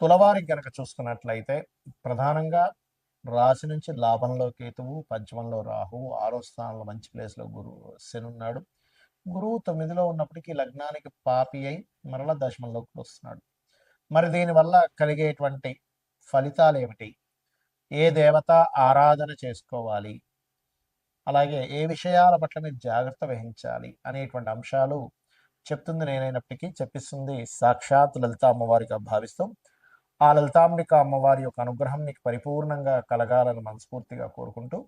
తులవారికి గనక చూసుకున్నట్లయితే ప్రధానంగా రాశి నుంచి లాభంలో కేతువు, పంచమంలో రాహువు, ఆరో స్థానంలో మంచి ప్లేస్లో గురువు శని ఉన్నాడు. గురువు 9లో ఉన్నప్పటికీ లగ్నానికి పాపి అయి మరలా దశమంలోకి వస్తున్నాడు. మరి దీనివల్ల కలిగేటువంటి ఫలితాలు ఏమిటి? ఏ దేవత ఆరాధన చేసుకోవాలి, అలాగే ఏ విషయాల పట్ల మీరు జాగ్రత్త వహించాలి అనేటువంటి అంశాలు చెప్తుంది నేనైనప్పటికీ చెప్పిస్తుంది సాక్షాత్ లలితా అమ్మవారిగా భావిస్తూ ఆ లలితాంబిక అమ్మవారి యొక్క అనుగ్రహం మీకు పరిపూర్ణంగా కలగాలని మనస్ఫూర్తిగా కోరుకుంటూ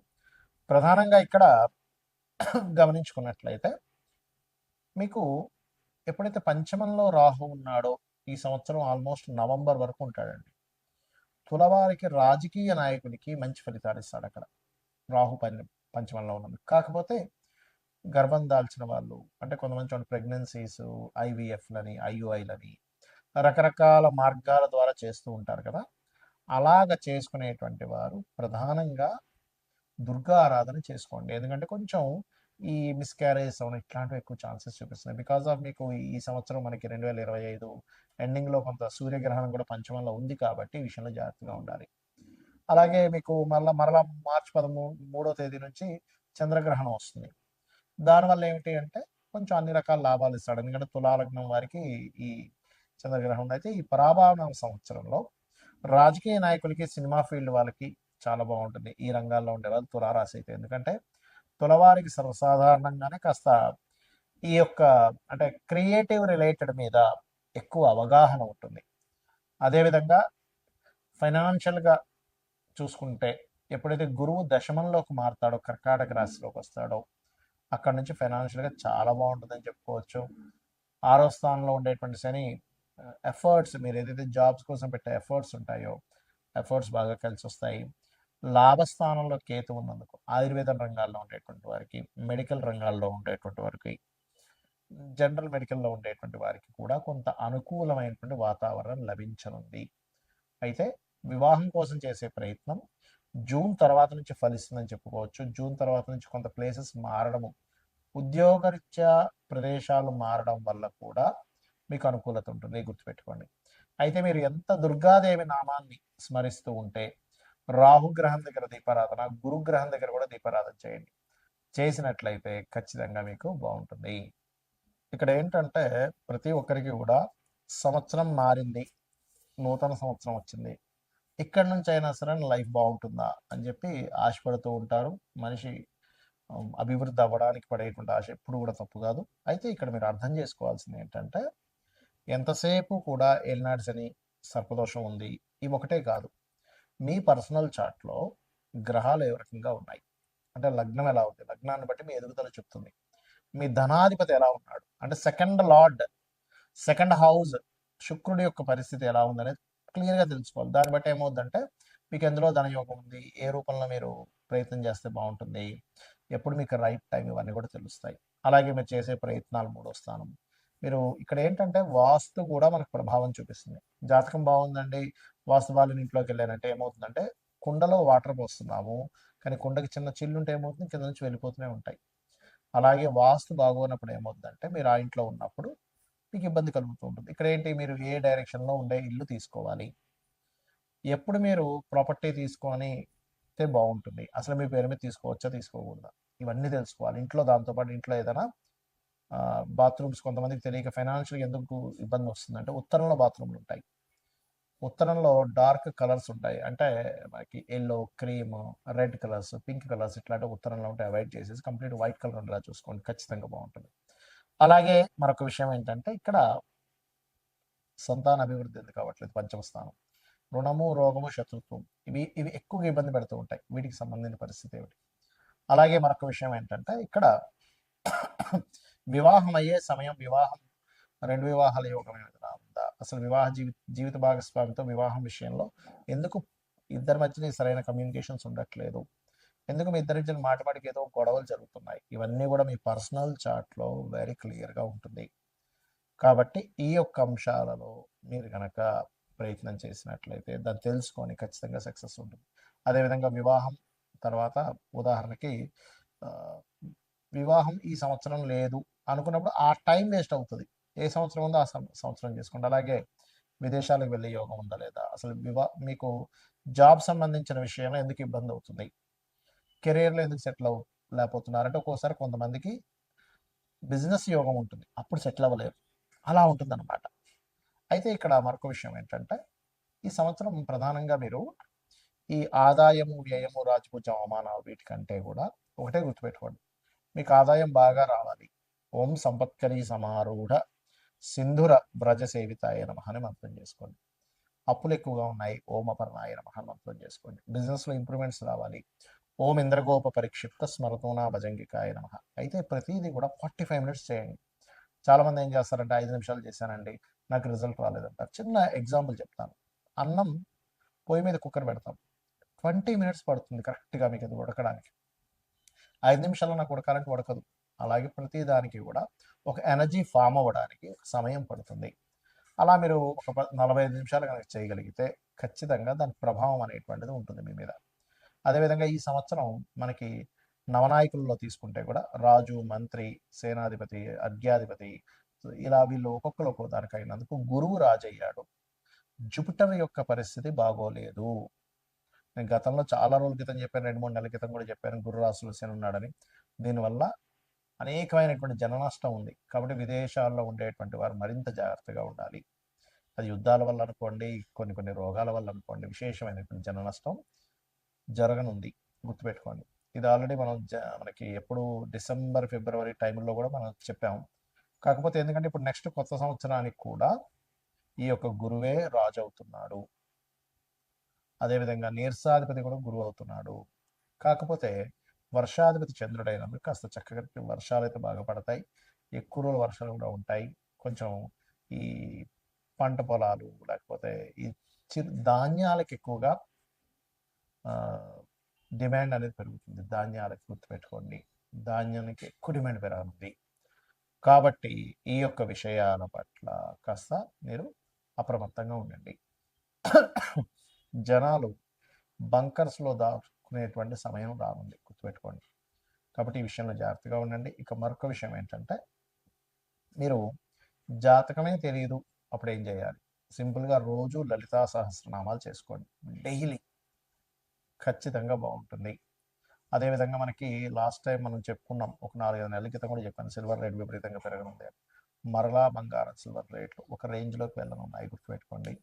ప్రధానంగా ఇక్కడ గమనించుకున్నట్లయితే మీకు ఎప్పుడైతే పంచమంలో రాహు ఉన్నాడో ఈ సంవత్సరం ఆల్మోస్ట్ నవంబర్ వరకు ఉంటాడండి. తులవారికి రాజకీయ నాయకుడికి మంచి ఫలితాలు ఇస్తాడు అక్కడ రాహు పంచమంలో ఉన్నది. కాకపోతే గర్భం దాల్చిన వాళ్ళు అంటే కొంతమంది ప్రెగ్నెన్సీస్, ఐవీఎఫ్లని, ఐయుఐలని రకరకాల మార్గాల ద్వారా చేస్తూ ఉంటారు కదా. అలాగ చేసుకునేటువంటి వారు ప్రధానంగా దుర్గా ఆరాధన చేసుకోండి. ఎందుకంటే కొంచెం ఈ మిస్క్యారేజ్ అవడం ఇట్లాంటివి ఎక్కువ ఛాన్సెస్ చూపిస్తున్నాయి. బికాజ్ ఆఫ్ మీకు ఈ సంవత్సరం మనకి 2025 ఎండింగ్లో కొంత సూర్యగ్రహణం కూడా పంచమంలో ఉంది కాబట్టి ఈ విషయంలో జాగ్రత్తగా ఉండాలి. అలాగే మీకు మరలా మార్చి 13వ తేదీ నుంచి చంద్రగ్రహణం వస్తుంది. దానివల్ల ఏమిటి అంటే కొంచెం అన్ని రకాల లాభాలు ఇస్తాడు. ఎందుకంటే తులాలగ్నం వారికి ఈ చంద్రగ్రహణం అయితే ఈ పరాభావన సంవత్సరంలో రాజకీయ నాయకులకి, సినిమా ఫీల్డ్ వాళ్ళకి చాలా బాగుంటుంది. ఈ రంగాల్లో ఉండే వాళ్ళు తులారాశి అయితే, ఎందుకంటే తులవారికి సర్వసాధారణంగానే కాస్త ఈ యొక్క అంటే క్రియేటివ్ రిలేటెడ్ మీద ఎక్కువ అవగాహన ఉంటుంది. అదేవిధంగా ఫైనాన్షియల్గా చూసుకుంటే ఎప్పుడైతే గురువు దశమంలోకి మారుతాడో, కర్కాటక రాశిలోకి వస్తాడో అక్కడ నుంచి ఫైనాన్షియల్గా చాలా బాగుంటుందని చెప్పుకోవచ్చు. ఆరో స్థానంలో ఉండేటువంటి శని ఎఫర్ట్స్, మీరు ఏదైతే జాబ్స్ కోసం పెట్టే ఎఫర్ట్స్ ఉంటాయో ఎఫర్ట్స్ బాగా కలిసి వస్తాయి. లాభస్థానంలో కేతు ఉన్నందుకు ఆయుర్వేద రంగాల్లో ఉండేటువంటి వారికి, మెడికల్ రంగాల్లో ఉండేటువంటి వారికి, జనరల్ మెడికల్లో ఉండేటువంటి వారికి కూడా కొంత అనుకూలమైనటువంటి వాతావరణం లభించనుంది. అయితే వివాహం కోసం చేసే ప్రయత్నం జూన్ తర్వాత నుంచి ఫలిస్తుందని చెప్పుకోవచ్చు. జూన్ తర్వాత నుంచి కొంత ప్లేసెస్ మారడము, ఉద్యోగరీత్యా ప్రదేశాలు మారడం వల్ల కూడా మీకు అనుకూలత ఉంటుంది, గుర్తుపెట్టుకోండి. అయితే మీరు ఎంత దుర్గాదేవి నామాన్ని స్మరిస్తూ ఉంటే రాహుగ్రహం దగ్గర దీపారాధన, గురుగ్రహం దగ్గర కూడా దీపారాధన చేయండి. చేసినట్లయితే ఖచ్చితంగా మీకు బాగుంటుంది. ఇక్కడ ఏంటంటే ప్రతి ఒక్కరికి కూడా సంవత్సరం మారింది, నూతన సంవత్సరం వచ్చింది, ఇక్కడి నుంచి అయినా సరే లైఫ్ బాగుంటుందా అని చెప్పి ఆశపడుతూ ఉంటారు. మనిషి అభివృద్ధి అవ్వడానికి పడేటువంటి ఆశ ఎప్పుడు కూడా తప్పు కాదు. అయితే ఇక్కడ మీరు అర్థం చేసుకోవాల్సింది ఏంటంటే ఎంతసేపు కూడా ఏలినాడు శని, సర్పదోషం ఉంది, ఇవి ఒకటే కాదు. మీ పర్సనల్ చార్ట్లో గ్రహాలు ఏ రకంగా ఉన్నాయి అంటే లగ్నం ఎలా ఉంది, లగ్నాన్ని బట్టి మీ ఎదుగుదల చెప్తుంది. మీ ధనాధిపతి ఎలా ఉన్నాడు అంటే సెకండ్ లార్డ్, సెకండ్ హౌస్ శుక్రుడి యొక్క పరిస్థితి ఎలా ఉందనేది క్లియర్గా తెలుసుకోవాలి. దాన్ని బట్టి ఏమవుతుందంటే మీకు ఎందులో ధనయోగం ఉంది, ఏ రూపంలో మీరు ప్రయత్నం చేస్తే బాగుంటుంది, ఎప్పుడు మీకు రైట్ టైం, ఇవన్నీ కూడా తెలుస్తాయి. అలాగే మీరు చేసే ప్రయత్నాలు మూడో స్థానం. మీరు ఇక్కడ ఏంటంటే వాస్తు కూడా మనకు ప్రభావం చూపిస్తుంది. జాతకం బాగుందండి, వాస్తు వాళ్ళని ఇంట్లోకి వెళ్ళానంటే ఏమవుతుందంటే కుండలో వాటర్ పోస్తున్నాము, కానీ కుండకి చిన్న చిల్లుంటే ఏమవుతుంది, కింద నుంచి వెళ్ళిపోతూనే ఉంటాయి. అలాగే వాస్తు బాగోనప్పుడు ఏమవుతుందంటే మీరు ఆ ఇంట్లో ఉన్నప్పుడు మీకు ఇబ్బంది కలుగుతూ ఉంటుంది. ఇక్కడ ఏంటి, మీరు ఏ డైరెక్షన్లో ఉండే ఇల్లు తీసుకోవాలి, ఎప్పుడు మీరు ప్రాపర్టీ తీసుకొని బాగుంటుంది, అసలు మీ పేరు మీద తీసుకోవచ్చా తీసుకోకూడదా, ఇవన్నీ తెలుసుకోవాలి. ఇంట్లో దాంతోపాటు ఇంట్లో ఏదైనా బాత్రూమ్స్ కొంతమందికి తెలియక ఫైనాన్షియల్గా ఎందుకు ఇబ్బంది వస్తుందంటే ఉత్తరంలో బాత్రూమ్లు ఉంటాయి, ఉత్తరంలో డార్క్ కలర్స్ ఉంటాయి, అంటే మనకి yellow, cream, red colours, pink colours ఇట్లాంటి ఉత్తరంలో ఉంటే అవాయిడ్ చేసేసి కంప్లీట్ వైట్ కలర్ ఉండేలా చూసుకోండి, ఖచ్చితంగా బాగుంటుంది. అలాగే మరొక విషయం ఏంటంటే ఇక్కడ సంతాన అభివృద్ధి ఎందుకు కావట్లేదు, పంచమ స్థానం, రుణము, రోగము, శత్రుత్వం, ఇవి ఎక్కువగా ఇబ్బంది పెడుతూ ఉంటాయి. వీటికి సంబంధించిన పరిస్థితి ఏమిటి? అలాగే మరొక విషయం ఏంటంటే ఇక్కడ వివాహం అయ్యే సమయం, వివాహం, రెండు వివాహాల యోగం ఏమైనా ఉందా, అసలు వివాహ జీవిత భాగస్వామితో వివాహం విషయంలో ఎందుకు ఇద్దరి మధ్యన సరైన కమ్యూనికేషన్స్ ఉండట్లేదు, ఎందుకు మీ ఇద్దరి మధ్యన మాటికి ఏదో గొడవలు జరుగుతున్నాయి, ఇవన్నీ కూడా మీ పర్సనల్ చార్ట్లో వెరీ క్లియర్గా ఉంటుంది. కాబట్టి ఈ యొక్క అంశాలలో మీరు కనుక ప్రయత్నం చేసినట్లయితే దాన్ని తెలుసుకొని ఖచ్చితంగా సక్సెస్ ఉంటుంది. అదేవిధంగా వివాహం తర్వాత ఉదాహరణకి వివాహం ఈ సంవత్సరం లేదు అనుకున్నప్పుడు ఆ టైం వేస్ట్ అవుతుంది. ఏ సంవత్సరం ఉందో ఆ సంవత్సరం చేసుకోండి. అలాగే విదేశాలకు వెళ్ళే యోగం ఉందా లేదా, అసలు మీకు జాబ్ సంబంధించిన విషయంలో ఎందుకు ఇబ్బంది అవుతుంది, కెరీర్లో ఎందుకు సెటిల్ లేకపోతున్నారంటే ఒక్కోసారి కొంతమందికి బిజినెస్ యోగం ఉంటుంది, అప్పుడు సెటిల్ అవ్వలేరు, అలా ఉంటుందన్నమాట. అయితే ఇక్కడ మరొక విషయం ఏంటంటే ఈ సంవత్సరం ప్రధానంగా మీరు ఈ ఆదాయము వ్యయము రాజపూజ అవమానాలు వీటికంటే కూడా ఒకటే గుర్తుపెట్టుకోండి, మీకు ఆదాయం బాగా రావాలి. ఓం సంపత్కరీ సమారూఢ సింధుర వ్రజ సేవితాయ నమః అని మంత్రం చేసుకోండి. అప్పులు ఎక్కువగా ఉన్నాయి, ఓం అపర్ణాయ నమః అని మంత్రం చేసుకోండి. బిజినెస్లో ఇంప్రూవ్మెంట్స్ రావాలి, ఓం ఇంద్రగోప పరిక్షిప్త స్మరతోనా భజంగికాయ నమః. అయితే ప్రతిదీ కూడా 45 మినిట్స్ చేయండి. చాలామంది ఏం చేస్తారంటే 5 నిమిషాలు చేశానండి నాకు రిజల్ట్ రాలేదంటారు. చిన్న ఎగ్జాంపుల్ చెప్తాను. అన్నం పొయ్యి మీద కుక్కర్ పెడతాం, 20 మినిట్స్ పడుతుంది కరెక్ట్గా మీకు అది ఉడకడానికి. 5 నిమిషాల్లో నాకు ఉడకాలంటే ఉడకదు. అలాగే ప్రతి దానికి కూడా ఒక ఎనర్జీ ఫామ్ అవ్వడానికి ఒక సమయం పడుతుంది. అలా మీరు ఒక 45 నిమిషాలు కనుక చేయగలిగితే ఖచ్చితంగా దాని ప్రభావం అనేటువంటిది ఉంటుంది మీ మీద. అదేవిధంగా ఈ సంవత్సరం మనకి నవనాయకుల్లో తీసుకుంటే కూడా రాజు, మంత్రి, సేనాధిపతి, అర్ఘ్యాధిపతి ఇలా వీళ్ళు ఒక్కొక్కరు ఒక్కో దానికి అయినందుకు గురువు రాజయ్యాడు. జూపిటర్ యొక్క పరిస్థితి బాగోలేదు. నేను గతంలో చాలా రోజుల క్రితం చెప్పాను, 2-3 నెలల క్రితం కూడా చెప్పాను గురు రాశిలో శని ఉన్నాడని. దీనివల్ల అనేకమైనటువంటి జన నష్టం ఉంది. కాబట్టి విదేశాల్లో ఉండేటువంటి వారు మరింత జాగ్రత్తగా ఉండాలి. అది యుద్ధాల వల్ల అనుకోండి, కొన్ని రోగాల వల్ల అనుకోండి, విశేషమైనటువంటి జన నష్టం జరగనుంది, గుర్తుపెట్టుకోండి. ఇది ఆల్రెడీ మనం మనకి ఎప్పుడు డిసెంబర్, ఫిబ్రవరి టైంలో కూడా మనం చెప్పాము. కాకపోతే ఎందుకంటే ఇప్పుడు నెక్స్ట్ కొత్త సంవత్సరానికి కూడా ఈ యొక్క గురువే రాజు అవుతున్నాడు. అదేవిధంగా నీర్సాధిపతి కూడా గురువు అవుతున్నాడు. కాకపోతే వర్షాధిపతి చంద్రుడైనందుకు కాస్త చక్కగా వర్షాలు అయితే బాగా పడతాయి, ఎక్కువ రోజులు వర్షాలు కూడా ఉంటాయి. కొంచెం ఈ పంట పొలాలు లేకపోతే ఈ ధాన్యాలకు ఎక్కువగా డిమాండ్ అనేది పెరుగుతుంది. ధాన్యాలకు గుర్తుపెట్టుకోండి, ధాన్యానికి ఎక్కువ డిమాండ్ పెరగనుంది. కాబట్టి ఈ యొక్క విషయాల పట్ల కాస్త మీరు అప్రమత్తంగా ఉండండి. జనాలు బంకర్స్లో దాచుకునేటువంటి సమయం రానుంది, గుర్తుపెట్టుకోండి. కాబట్టి ఈ విషయంలో జాగ్రత్తగా ఉండండి. ఇక మరొక విషయం ఏంటంటే మీరు జాతకమే తెలియదు అప్పుడు ఏం చేయాలి, సింపుల్గా రోజు లలితా సహస్రనామాలు చేసుకోండి డైలీ, ఖచ్చితంగా బాగుంటుంది. అదేవిధంగా మనకి లాస్ట్ టైం మనం చెప్పుకున్నాం, ఒక 4-5 నెలల క్రితం కూడా చెప్పాను, సిల్వర్ రేట్ విపరీతంగా పెరగనుంది. మరలా బంగారం సిల్వర్ రేట్లు ఒక రేంజ్లోకి వెళ్ళనున్నాయి, గుర్తుపెట్టుకోండి.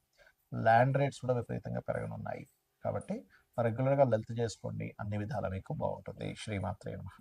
ల్యాండ్ రేట్స్ కూడా విపరీతంగా పెరగనున్నాయి. కాబట్టి రెగ్యులర్గా లలిత చేసుకోండి, అన్ని విధాలా మీకు బాగుంటుంది. శ్రీమాత్రే నమః.